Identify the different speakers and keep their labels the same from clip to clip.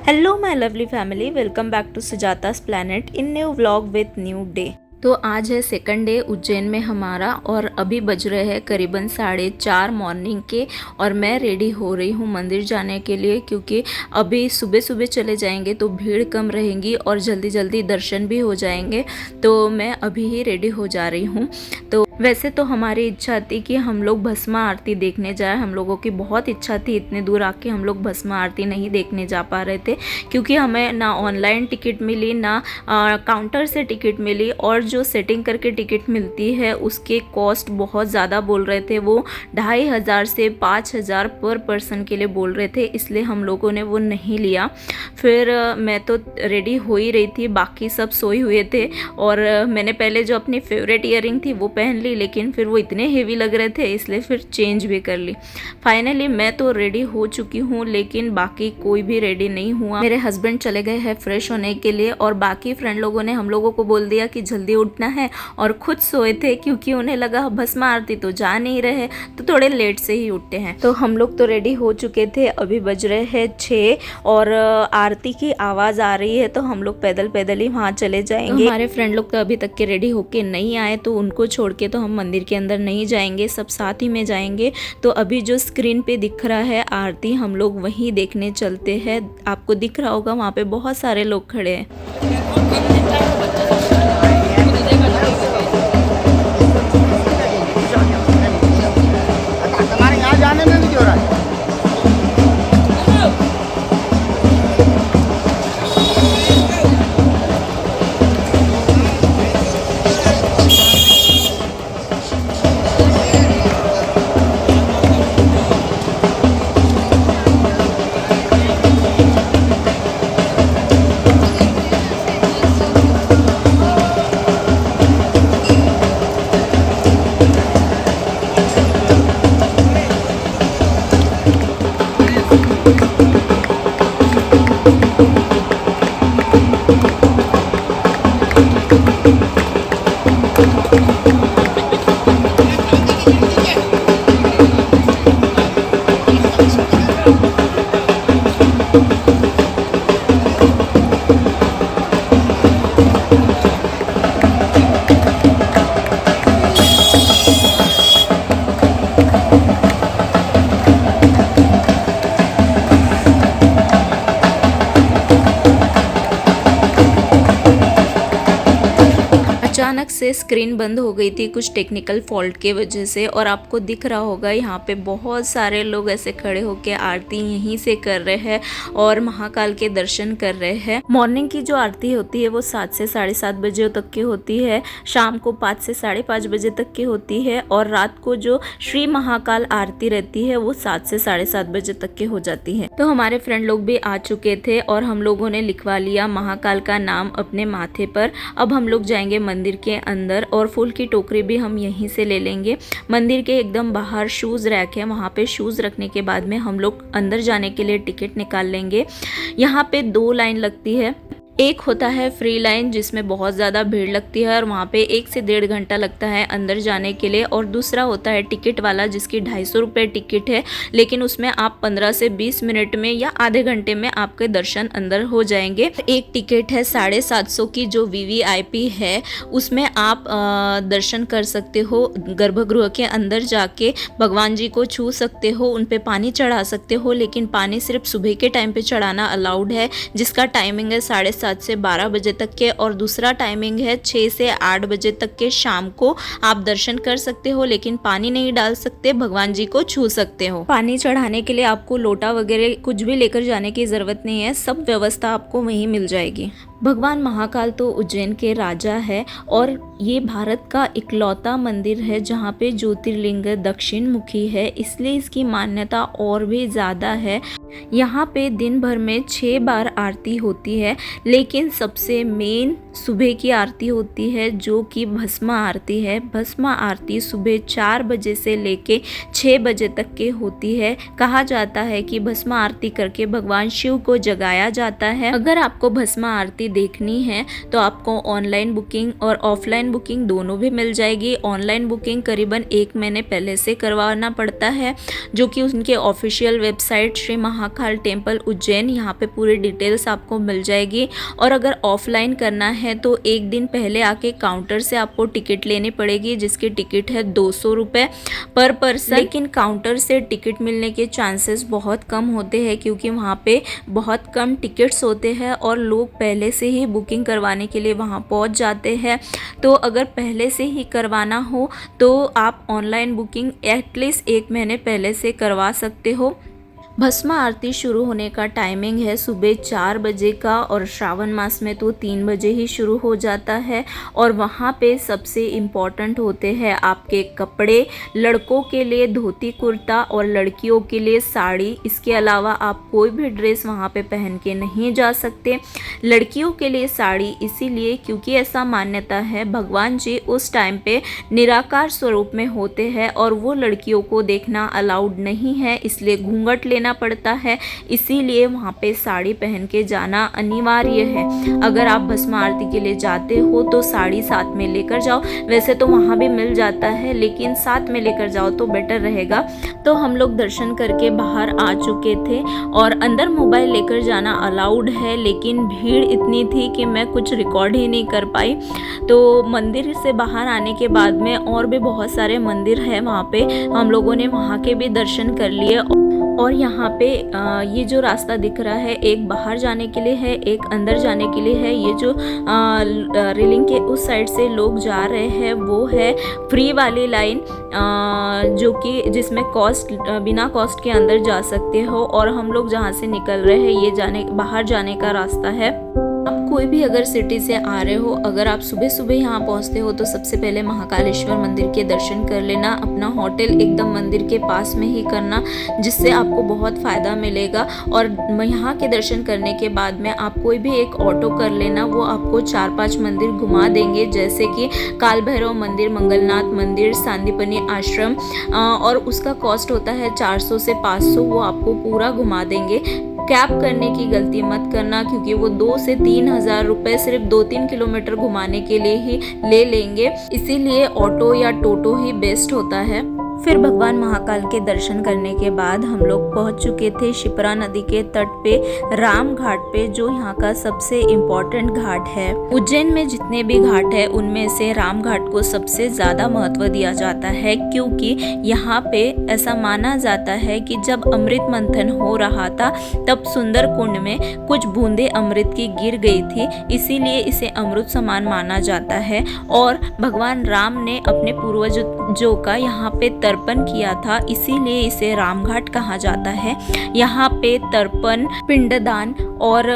Speaker 1: Hello my lovely family, welcome back to Sujata's planet in new vlog with new day. तो आज है second day Ujjain में हमारा और अभी बज रहे हैं करीबन 4:30 मॉर्निंग के। और मैं रेडी हो रही हूँ मंदिर जाने के लिए, क्योंकि अभी सुबह सुबह चले जाएंगे तो भीड़ कम रहेगी और जल्दी जल्दी दर्शन भी हो जाएंगे। तो मैं अभी ही रेडी हो जा रही हूँ। तो वैसे तो हमारी इच्छा थी कि हम लोग भस्म आरती देखने जाए, हम लोगों की बहुत इच्छा थी। इतने दूर आके हम लोग भस्म आरती नहीं देखने जा पा रहे थे, क्योंकि हमें ना ऑनलाइन टिकट मिली ना काउंटर से टिकट मिली, और जो सेटिंग करके टिकट मिलती है उसके कॉस्ट बहुत ज़्यादा बोल रहे थे। वो 2500 से 5000 पर पर्सन के लिए बोल रहे थे, इसलिए हम लोगों ने वो नहीं लिया। फिर मैं तो रेडी हो ही रही थी, बाकी सब सोए हुए थे। और मैंने पहले जो अपनी फेवरेट ईयरिंग थी वो पहन ली, लेकिन फिर वो इतने हेवी लग रहे थे इसलिए फिर चेंज भी कर ली। फाइनली मैं तो रेडी हो चुकी हूँ, लेकिन बाकी कोई भी रेडी नहीं हुआ। मेरे हस्बैंड चले गए हैं फ्रेश होने के लिए, और बाकी फ्रेंड लोगों ने हम लोगों को बोल दिया कि जल्दी उठना है, और खुद सोए थे क्योंकि उन्हें लगा भस्म आरती तो जा नहीं रहे, तो थोड़े लेट से ही उठते हैं। तो हम लोग तो रेडी हो चुके थे। अभी बज रहे हैं 6 और आरती की आवाज़ आ रही है, तो हम लोग पैदल पैदल ही वहाँ चले जाएंगे। तो हमारे फ्रेंड लोग तो अभी तक के रेडी होके नहीं आए, तो उनको छोड़ के तो हम मंदिर के अंदर नहीं जाएंगे, सब साथ ही में जाएंगे। तो अभी जो स्क्रीन पे दिख रहा है आरती, हम लोग वहीं देखने चलते हैं। आपको दिख रहा होगा वहाँ पे बहुत सारे लोग खड़े हैं।
Speaker 2: हमारे यहाँ जाने में भी क्यों रहा है?
Speaker 1: अचानक से स्क्रीन बंद हो गई थी कुछ टेक्निकल फॉल्ट के वजह से, और आपको दिख रहा होगा यहाँ पे बहुत सारे लोग ऐसे खड़े होके आरती यहीं से कर रहे हैं और महाकाल के दर्शन कर रहे हैं। मॉर्निंग की जो आरती होती है वो 7 से 7:30 बजे तक की होती है, शाम को 5 से 5:30 बजे तक की होती है, और रात को जो श्री महाकाल आरती रहती है वो 7 से 7:30 बजे तक की हो जाती है। तो हमारे फ्रेंड लोग भी आ चुके थे और हम लोगों ने लिखवा लिया महाकाल का नाम अपने माथे पर। अब हम लोग जाएंगे मंदिर के अंदर, और फूल की टोकरी भी हम यहीं से ले लेंगे। मंदिर के एकदम बाहर शूज़ रैक है, वहाँ पे शूज़ रखने के बाद में हम लोग अंदर जाने के लिए टिकट निकाल लेंगे। यहाँ पे 2 लाइन लगती है। एक होता है फ्री लाइन जिसमें बहुत ज़्यादा भीड़ लगती है और वहाँ पे 1 से 1.5 घंटा लगता है अंदर जाने के लिए, और दूसरा होता है टिकट वाला जिसकी 250 रुपये टिकट है, लेकिन उसमें आप 15 से 20 मिनट में या आधे घंटे में आपके दर्शन अंदर हो जाएंगे। एक टिकट है 750 की जो VVIP है, उसमें आप दर्शन कर सकते हो, गर्भगृह के अंदर जाके भगवान जी को छू सकते हो, उन पे पानी चढ़ा सकते हो, लेकिन पानी सिर्फ सुबह के टाइम पे चढ़ाना अलाउड है, जिसका टाइमिंग है 7:30 से 12 बजे तक के, और दूसरा टाइमिंग है 6 से 8 बजे तक के शाम को। आप दर्शन कर सकते हो लेकिन पानी नहीं डाल सकते, भगवान जी को छू सकते हो। पानी चढ़ाने के लिए आपको लोटा वगैरह कुछ भी लेकर जाने की जरूरत नहीं है, सब व्यवस्था आपको वहीं मिल जाएगी। भगवान महाकाल तो उज्जैन के राजा है, और ये भारत का इकलौता मंदिर है जहाँ पे ज्योतिर्लिंग दक्षिण मुखी है, इसलिए इसकी मान्यता और भी ज़्यादा है। यहाँ पे दिन भर में 6 बार आरती होती है, लेकिन सबसे मेन सुबह की आरती होती है जो कि भस्म आरती है। भस्म आरती सुबह 4 बजे से लेके 6 बजे तक के होती है। कहा जाता है कि भस्म आरती करके भगवान शिव को जगाया जाता है। अगर आपको भस्म आरती देखनी है तो आपको ऑनलाइन बुकिंग और ऑफलाइन बुकिंग दोनों भी मिल जाएगी। ऑनलाइन बुकिंग करीबन 1 महीने पहले से करवाना पड़ता है, जो कि उनके official website Shri Mahakal temple Ujjain, यहाँ पे पूरी डिटेल्स आपको मिल जाएगी। और अगर ऑफलाइन करना है तो 1 दिन पहले आके काउंटर से आपको टिकट लेनी पड़ेगी, जिसकी टिकट है 200 रुपये पर पर्सन। लेकिन काउंटर से टिकट मिलने के चांसेस बहुत कम होते हैं, क्योंकि वहाँ पे बहुत कम टिकट्स होते हैं और लोग पहले से ही बुकिंग करवाने के लिए वहाँ पहुँच जाते हैं। तो अगर पहले से ही करवाना हो तो आप ऑनलाइन बुकिंग एटलीस्ट 1 महीने पहले से करवा सकते हो। भस्म आरती शुरू होने का टाइमिंग है सुबह 4 बजे का, और श्रावण मास में तो 3 बजे ही शुरू हो जाता है। और वहाँ पे सबसे इम्पॉर्टेंट होते हैं आपके कपड़े। लड़कों के लिए धोती कुर्ता और लड़कियों के लिए साड़ी। इसके अलावा आप कोई भी ड्रेस वहाँ पे पहन के नहीं जा सकते। लड़कियों के लिए साड़ी इसीलिए क्योंकि ऐसा मान्यता है भगवान जी उस टाइम पे निराकार स्वरूप में होते हैं और वो लड़कियों को देखना अलाउड नहीं है, इसलिए घूंघट लेना पड़ता है। इसीलिए वहाँ पे साड़ी पहन के जाना अनिवार्य है। अगर आप भस्म आरती के लिए जाते हो तो साड़ी साथ में लेकर जाओ। वैसे तो वहाँ भी मिल जाता है, लेकिन साथ में लेकर जाओ तो बेटर रहेगा। तो हम लोग दर्शन करके बाहर आ चुके थे और अंदर मोबाइल लेकर जाना अलाउड है, लेकिन भीड़ इतनी थी कि मैं कुछ रिकॉर्ड ही नहीं कर पाई। तो मंदिर से बाहर आने के बाद में और भी बहुत सारे मंदिर हैं वहाँ पे, हम लोगों ने वहाँ के भी दर्शन कर लिए। और यहाँ पे ये जो रास्ता दिख रहा है, एक बाहर जाने के लिए है, एक अंदर जाने के लिए है। ये जो रेलिंग के उस साइड से लोग जा रहे हैं वो है फ्री वाली लाइन, जो कि जिसमें बिना कॉस्ट के अंदर जा सकते हो। और हम लोग जहाँ से निकल रहे हैं ये बाहर जाने का रास्ता है। आप कोई भी अगर सिटी से आ रहे हो, अगर आप सुबह सुबह यहाँ पहुँचते हो तो सबसे पहले महाकालेश्वर मंदिर के दर्शन कर लेना। अपना होटल एकदम मंदिर के पास में ही करना, जिससे आपको बहुत फ़ायदा मिलेगा। और यहाँ के दर्शन करने के बाद में आप कोई भी एक ऑटो कर लेना, वो आपको 4-5 मंदिर घुमा देंगे, जैसे कि काल भैरव मंदिर, मंगलनाथ मंदिर, सांदीपनी आश्रम, और उसका कॉस्ट होता है 400 से 500। वो आपको पूरा घुमा देंगे। कैब करने की गलती मत करना, क्योंकि वो 2 से 3 हज़ार रुपये सिर्फ 2-3 किलोमीटर घुमाने के लिए ही ले लेंगे। इसीलिए ऑटो या टोटो ही बेस्ट होता है। फिर भगवान महाकाल के दर्शन करने के बाद हम लोग पहुंच चुके थे शिप्रा नदी के तट पे, राम घाट पे, जो यहाँ का सबसे इम्पोर्टेंट घाट है। उज्जैन में जितने भी घाट है उनमें से राम घाट को सबसे ज़्यादा महत्व दिया जाता है, क्योंकि यहाँ पे ऐसा माना जाता है कि जब अमृत मंथन हो रहा था तब सुंदर कुंड में कुछ बूंदे अमृत की गिर गई थी, इसीलिए इसे अमृत समान माना जाता है। और भगवान राम ने अपने पूर्वजों का यहाँ पे तर्पण किया था, इसीलिए इसे रामघाट कहा जाता है। यहाँ पे तर्पण, पिंडदान और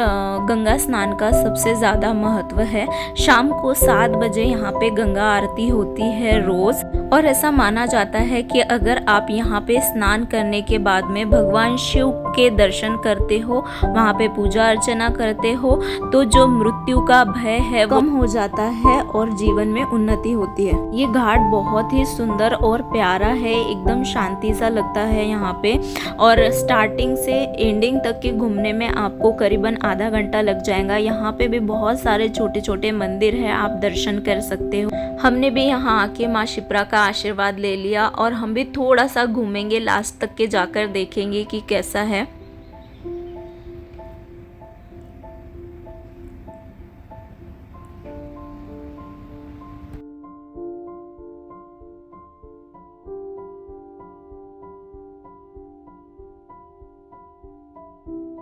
Speaker 1: गंगा स्नान का सबसे ज़्यादा महत्व है। शाम को 7 बजे यहाँ पे गंगा आरती होती है रोज़, और ऐसा माना जाता है कि अगर आप यहाँ पे स्नान करने के बाद में भगवान शिव के दर्शन करते हो, वहाँ पे पूजा अर्चना करते हो, तो जो मृत्यु का भय है वो कम हो जाता है और जीवन में उन्नति होती है। ये घाट बहुत ही सुंदर और प्यारा है, एकदम शांति सा लगता है यहाँ पे। और स्टार्टिंग से एंडिंग तक के घूमने में आपको करीबन आधा घंटा लग जाएगा। यहाँ पे भी बहुत सारे छोटे छोटे मंदिर हैं, आप दर्शन कर सकते हो। हमने भी यहाँ आके माँ शिप्रा का आशीर्वाद ले लिया, और हम भी थोड़ा सा घूमेंगे, लास्ट तक के जाकर देखेंगे कि कैसा है।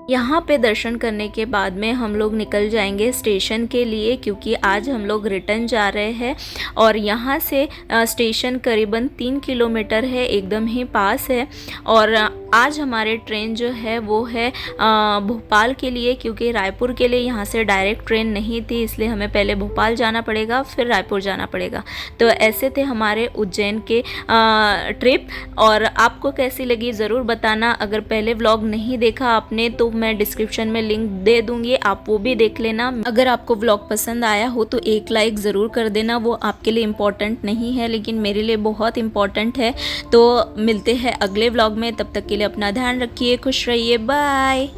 Speaker 1: यहाँ पे दर्शन करने के बाद में हम लोग निकल जाएंगे स्टेशन के लिए, क्योंकि आज हम लोग रिटर्न जा रहे हैं। और यहाँ से स्टेशन करीबन 3 किलोमीटर है, एकदम ही पास है। और आज हमारे ट्रेन जो है वो है भोपाल के लिए, क्योंकि रायपुर के लिए यहाँ से डायरेक्ट ट्रेन नहीं थी, इसलिए हमें पहले भोपाल जाना पड़ेगा, फिर रायपुर जाना पड़ेगा। तो ऐसे थे हमारे उज्जैन के ट्रिप। और आपको कैसी लगी ज़रूर बताना। अगर पहले व्लॉग नहीं देखा आपने तो मैं डिस्क्रिप्शन में लिंक दे दूंगी, आप वो भी देख लेना। अगर आपको व्लॉग पसंद आया हो तो एक लाइक ज़रूर कर देना, वो आपके लिए इम्पोर्टेंट नहीं है लेकिन मेरे लिए बहुत इम्पोर्टेंट है। तो मिलते हैं अगले व्लॉग में, तब तक के लिए अपना ध्यान रखिए, खुश रहिए, बाय।